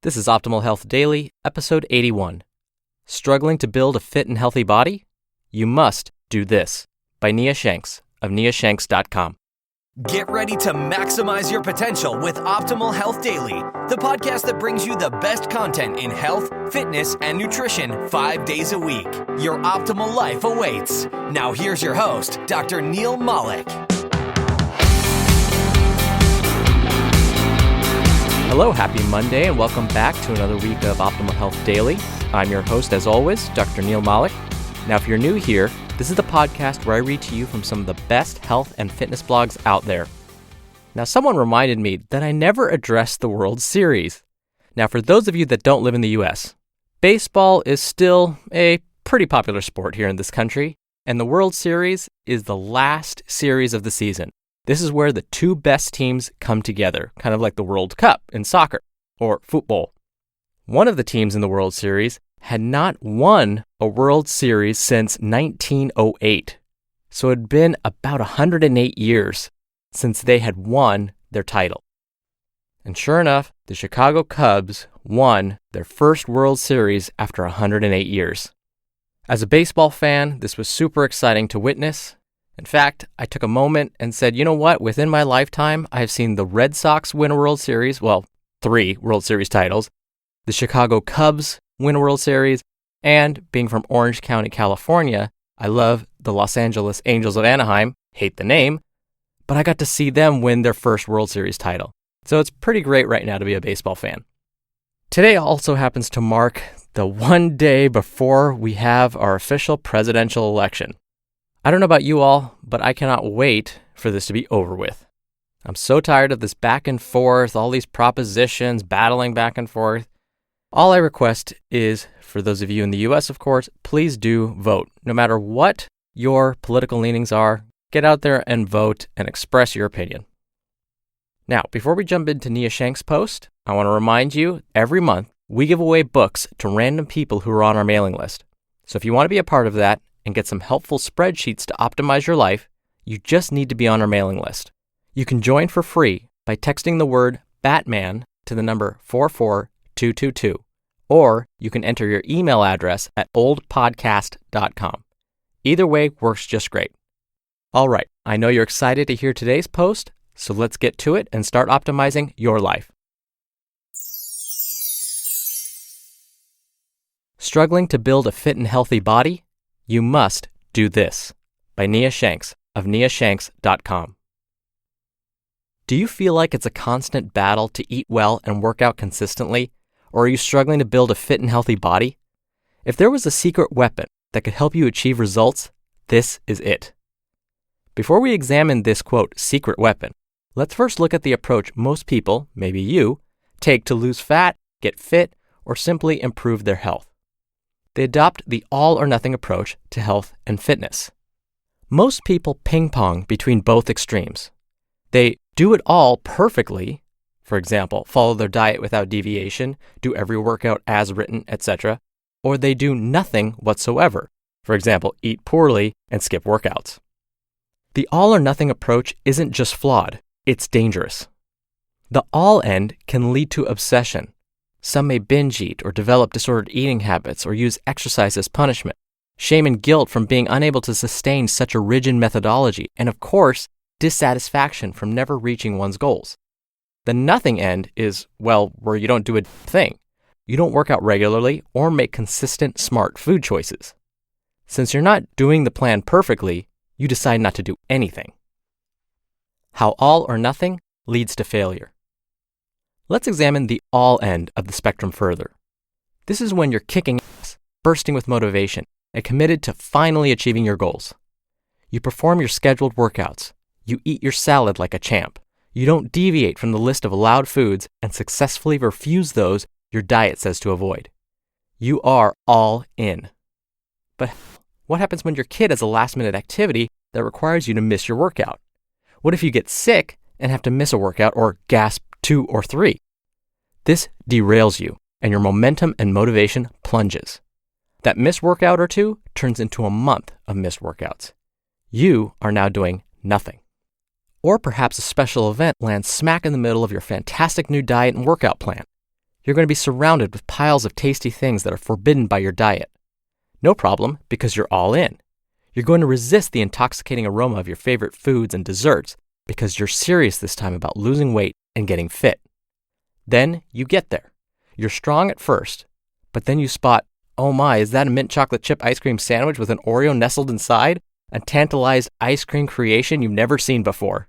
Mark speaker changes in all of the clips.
Speaker 1: This is Optimal Health Daily, episode 81. Struggling to build a fit and healthy body? You must do this. By Nia Shanks of niashanks.com.
Speaker 2: Get ready to maximize your potential with Optimal Health Daily, the podcast that brings you the best content in health, fitness, and nutrition 5 days a week. Your optimal life awaits. Now here's your host, Dr. Neil Malik.
Speaker 1: Hello, happy Monday, and welcome back to another week of Optimal Health Daily. I'm your host, as always, Dr. Neil Malik. Now, if you're new here, this is the podcast where I read to you from some of the best health and fitness blogs out there. Now, someone reminded me that I never addressed the World Series. Now, for those of you that don't live in the U.S., baseball is still a pretty popular sport here in this country, and the World Series is the last series of the season. This is where the two best teams come together, kind of like the World Cup in soccer or football. One of the teams in the World Series had not won a World Series since 1908. So it had been about 108 years since they had won their title. And sure enough, the Chicago Cubs won their first World Series after 108 years. As a baseball fan, this was super exciting to witness. In fact, I took a moment and said, you know what? Within my lifetime, I have seen the Red Sox win a World Series, well, 3 World Series titles, the Chicago Cubs win a World Series, and being from Orange County, California, I love the Los Angeles Angels of Anaheim, hate the name, but I got to see them win their first World Series title. So it's pretty great right now to be a baseball fan. Today also happens to mark the one day before we have our official presidential election. I don't know about you all, but I cannot wait for this to be over with. I'm so tired of this back and forth, all these propositions, battling back and forth. All I request is, for those of you in the U.S., of course, please do vote. No matter what your political leanings are, get out there and vote and express your opinion. Now, before we jump into Nia Shanks Post, I want to remind you, every month, we give away books to random people who are on our mailing list. So if you want to be a part of that, and get some helpful spreadsheets to optimize your life, you just need to be on our mailing list. You can join for free by texting the word Batman to the number 44222, or you can enter your email address at oldpodcast.com. Either way works just great. All right, I know you're excited to hear today's post, so let's get to it and start optimizing your life. Struggling to build a fit and healthy body? You must do this. By Nia Shanks of niashanks.com. Do you feel like it's a constant battle to eat well and work out consistently, or are you struggling to build a fit and healthy body? If there was a secret weapon that could help you achieve results, this is it. Before we examine this, quote, secret weapon, let's first look at the approach most people, maybe you, take to lose fat, get fit, or simply improve their health. They adopt the all-or-nothing approach to health and fitness. Most people ping-pong between both extremes. They do it all perfectly, for example, follow their diet without deviation, do every workout as written, etc., or they do nothing whatsoever, for example, eat poorly and skip workouts. The all-or-nothing approach isn't just flawed, it's dangerous. The all end can lead to obsession. Some may binge eat or develop disordered eating habits or use exercise as punishment, shame and guilt from being unable to sustain such a rigid methodology, and of course, dissatisfaction from never reaching one's goals. The nothing end is, well, where you don't do a thing. You don't work out regularly or make consistent, smart food choices. Since you're not doing the plan perfectly, you decide not to do anything. How all or nothing leads to failure. Let's examine the all end of the spectrum further. This is when you're kicking ass, bursting with motivation, and committed to finally achieving your goals. You perform your scheduled workouts. You eat your salad like a champ. You don't deviate from the list of allowed foods and successfully refuse those your diet says to avoid. You are all in. But what happens when your kid has a last-minute activity that requires you to miss your workout? What if you get sick and have to miss a workout or gasp 2 or 3? This derails you, and your momentum and motivation plunges. That missed workout or 2 turns into a month of missed workouts. You are now doing nothing. Or perhaps a special event lands smack in the middle of your fantastic new diet and workout plan. You're going to be surrounded with piles of tasty things that are forbidden by your diet. No problem, because you're all in. You're going to resist the intoxicating aroma of your favorite foods and desserts because you're serious this time about losing weight and getting fit. Then you get there. You're strong at first, but then you spot, oh my, is that a mint chocolate chip ice cream sandwich with an Oreo nestled inside? A tantalized ice cream creation you've never seen before.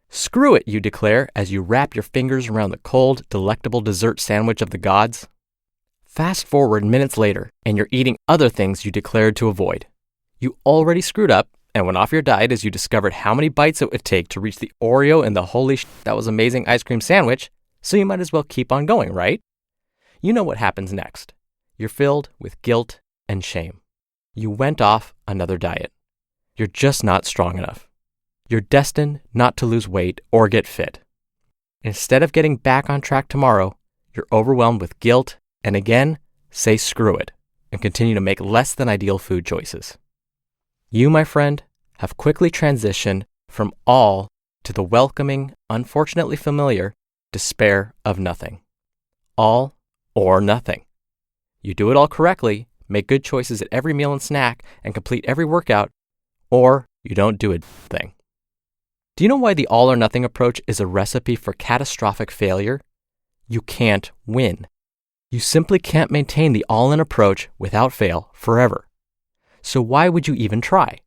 Speaker 1: Screw it, you declare as you wrap your fingers around the cold, delectable dessert sandwich of the gods. Fast forward minutes later, and you're eating other things you declared to avoid. You already screwed up and went off your diet as you discovered how many bites it would take to reach the Oreo and the holy that was amazing ice cream sandwich, so you might as well keep on going, right? You know what happens next. You're filled with guilt and shame. You went off another diet. You're just not strong enough. You're destined not to lose weight or get fit. Instead of getting back on track tomorrow, you're overwhelmed with guilt and again, say screw it and continue to make less than ideal food choices. You, my friend, have quickly transitioned from all to the welcoming, unfortunately familiar, despair of nothing. All or nothing. You do it all correctly, make good choices at every meal and snack, and complete every workout, or you don't do a thing. Do you know why the all or nothing approach is a recipe for catastrophic failure? You can't win. You simply can't maintain the all-in approach without fail forever. So why would you even try?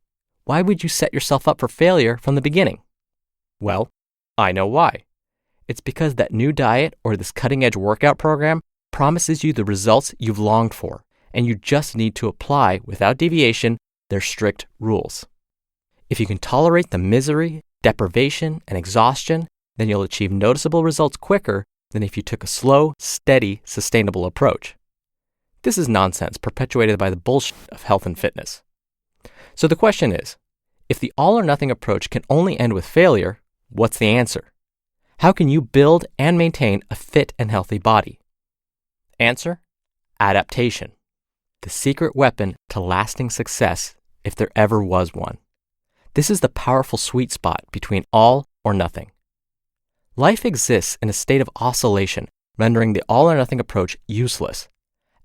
Speaker 1: Why would you set yourself up for failure from the beginning? Well, I know why. It's because that new diet or this cutting-edge workout program promises you the results you've longed for, and you just need to apply, without deviation, their strict rules. If you can tolerate the misery, deprivation, and exhaustion, then you'll achieve noticeable results quicker than if you took a slow, steady, sustainable approach. This is nonsense perpetuated by the bullshit of health and fitness. So the question is, if the all-or-nothing approach can only end with failure, what's the answer? How can you build and maintain a fit and healthy body? Answer: adaptation. The secret weapon to lasting success, if there ever was one. This is the powerful sweet spot between all or nothing. Life exists in a state of oscillation, rendering the all-or-nothing approach useless.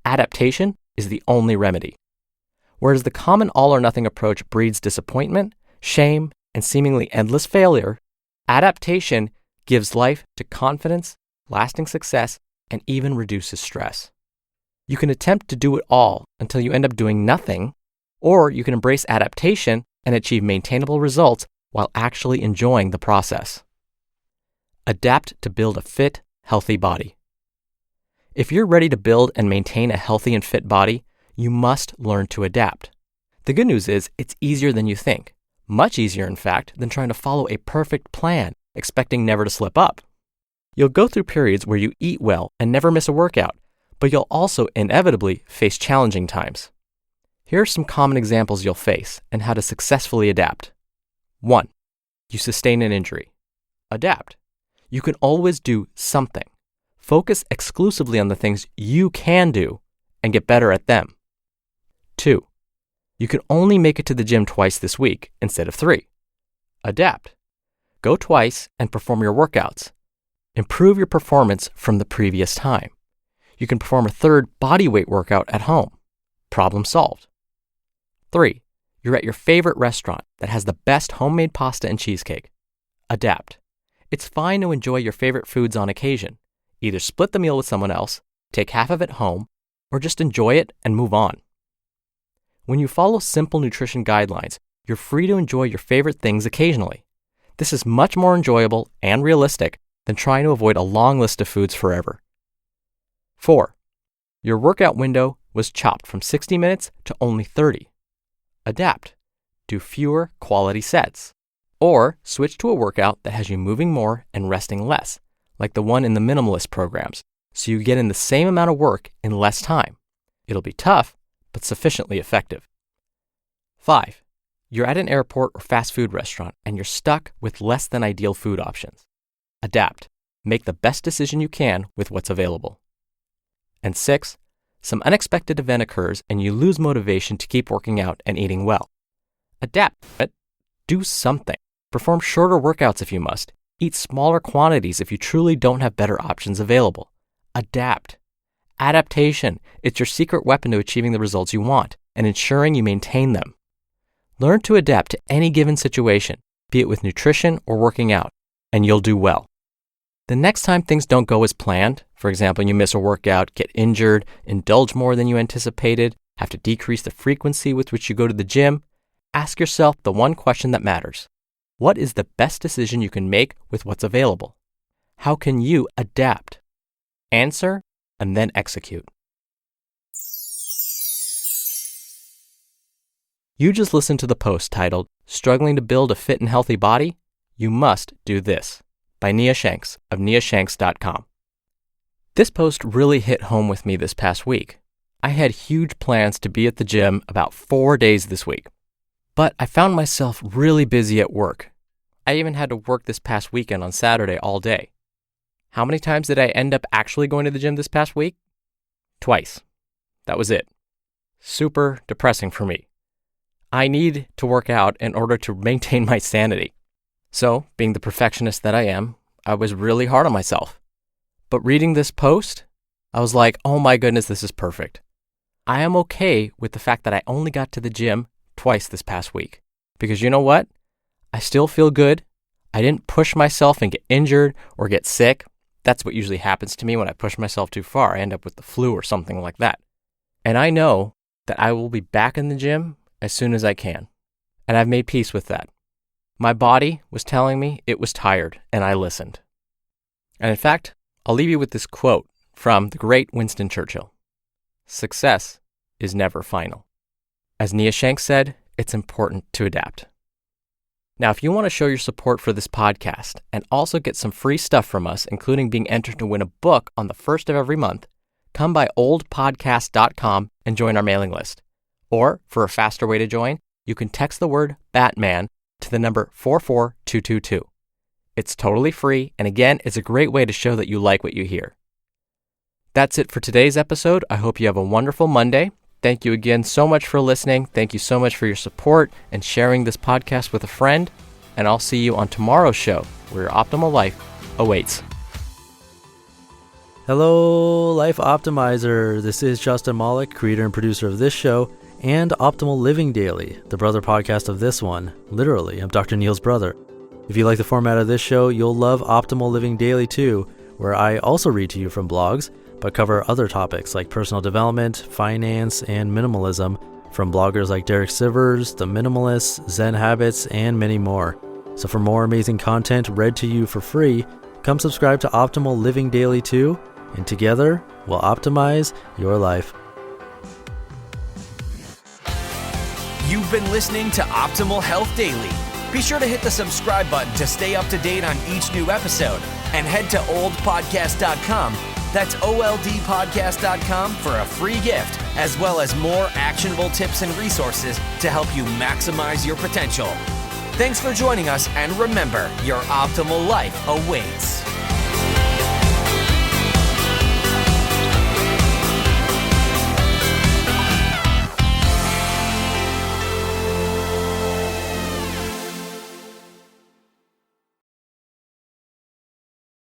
Speaker 1: Adaptation is the only remedy. Whereas the common all-or-nothing approach breeds disappointment, shame, and seemingly endless failure, adaptation gives life to confidence, lasting success, and even reduces stress. You can attempt to do it all until you end up doing nothing, or you can embrace adaptation and achieve maintainable results while actually enjoying the process. Adapt to build a fit, healthy body. If you're ready to build and maintain a healthy and fit body, you must learn to adapt. The good news is it's easier than you think. Much easier, in fact, than trying to follow a perfect plan, expecting never to slip up. You'll go through periods where you eat well and never miss a workout, but you'll also inevitably face challenging times. Here are some common examples you'll face and how to successfully adapt. 1. You sustain an injury. Adapt. You can always do something. Focus exclusively on the things you can do and get better at them. 2. You can only make it to the gym twice this week instead of 3. Adapt. Go twice and perform your workouts. Improve your performance from the previous time. You can perform a third body weight workout at home. Problem solved. 3. You're at your favorite restaurant that has the best homemade pasta and cheesecake. Adapt. It's fine to enjoy your favorite foods on occasion. Either split the meal with someone else, take half of it home, or just enjoy it and move on. When you follow simple nutrition guidelines, you're free to enjoy your favorite things occasionally. This is much more enjoyable and realistic than trying to avoid a long list of foods forever. 4. Your workout window was chopped from 60 minutes to only 30. Adapt. Do fewer quality sets. Or switch to a workout that has you moving more and resting less, like the one in the minimalist programs, so you get in the same amount of work in less time. It'll be tough, but sufficiently effective. 5. You're at an airport or fast food restaurant and you're stuck with less than ideal food options. Adapt. Make the best decision you can with what's available. And 6. Some unexpected event occurs and you lose motivation to keep working out and eating well. Adapt. Do something. Perform shorter workouts if you must. Eat smaller quantities if you truly don't have better options available. Adapt. Adaptation. It's your secret weapon to achieving the results you want and ensuring you maintain them. Learn to adapt to any given situation, be it with nutrition or working out, and you'll do well. The next time things don't go as planned, for example, you miss a workout, get injured, indulge more than you anticipated, have to decrease the frequency with which you go to the gym, ask yourself the one question that matters. What is the best decision you can make with what's available? How can you adapt? Answer and then execute. You just listened to the post titled, "Struggling to Build a Fit and Healthy Body? You Must Do This," by Nia Shanks of niashanks.com. This post really hit home with me this past week. I had huge plans to be at the gym about 4 days this week, but I found myself really busy at work. I even had to work this past weekend on Saturday all day. How many times did I end up actually going to the gym this past week? Twice. That was it. Super depressing for me. I need to work out in order to maintain my sanity. So, being the perfectionist that I am, I was really hard on myself. But reading this post, I was like, oh my goodness, this is perfect. I am okay with the fact that I only got to the gym twice this past week. Because you know what? I still feel good. I didn't push myself and get injured or get sick. That's what usually happens to me when I push myself too far. I end up with the flu or something like that. And I know that I will be back in the gym as soon as I can. And I've made peace with that. My body was telling me it was tired, and I listened. And in fact, I'll leave you with this quote from the great Winston Churchill. Success is never final. As Nia Shanks said, it's important to adapt. Now, if you want to show your support for this podcast and also get some free stuff from us, including being entered to win a book on the first of every month, come by oldpodcast.com and join our mailing list. Or, for a faster way to join, you can text the word Batman to the number 44222. It's totally free, and again, it's a great way to show that you like what you hear. That's it for today's episode. I hope you have a wonderful Monday. Thank you again so much for listening. Thank you so much for your support and sharing this podcast with a friend. And I'll see you on tomorrow's show, where your optimal life awaits.
Speaker 3: Hello, Life Optimizer. This is Justin Malik, creator and producer of this show and Optimal Living Daily, the brother podcast of this one. Literally, I'm Dr. Neil's brother. If you like the format of this show, you'll love Optimal Living Daily too, where I also read to you from blogs, but cover other topics like personal development, finance, and minimalism from bloggers like Derek Sivers, The Minimalists, Zen Habits, and many more. So for more amazing content read to you for free, come subscribe to Optimal Living Daily too, and together we'll optimize your life.
Speaker 2: You've been listening to Optimal Health Daily. Be sure to hit the subscribe button to stay up to date on each new episode, and head to oldpodcast.com. That's oldpodcast.com for a free gift, as well as more actionable tips and resources to help you maximize your potential. Thanks for joining us, and remember, your optimal life awaits.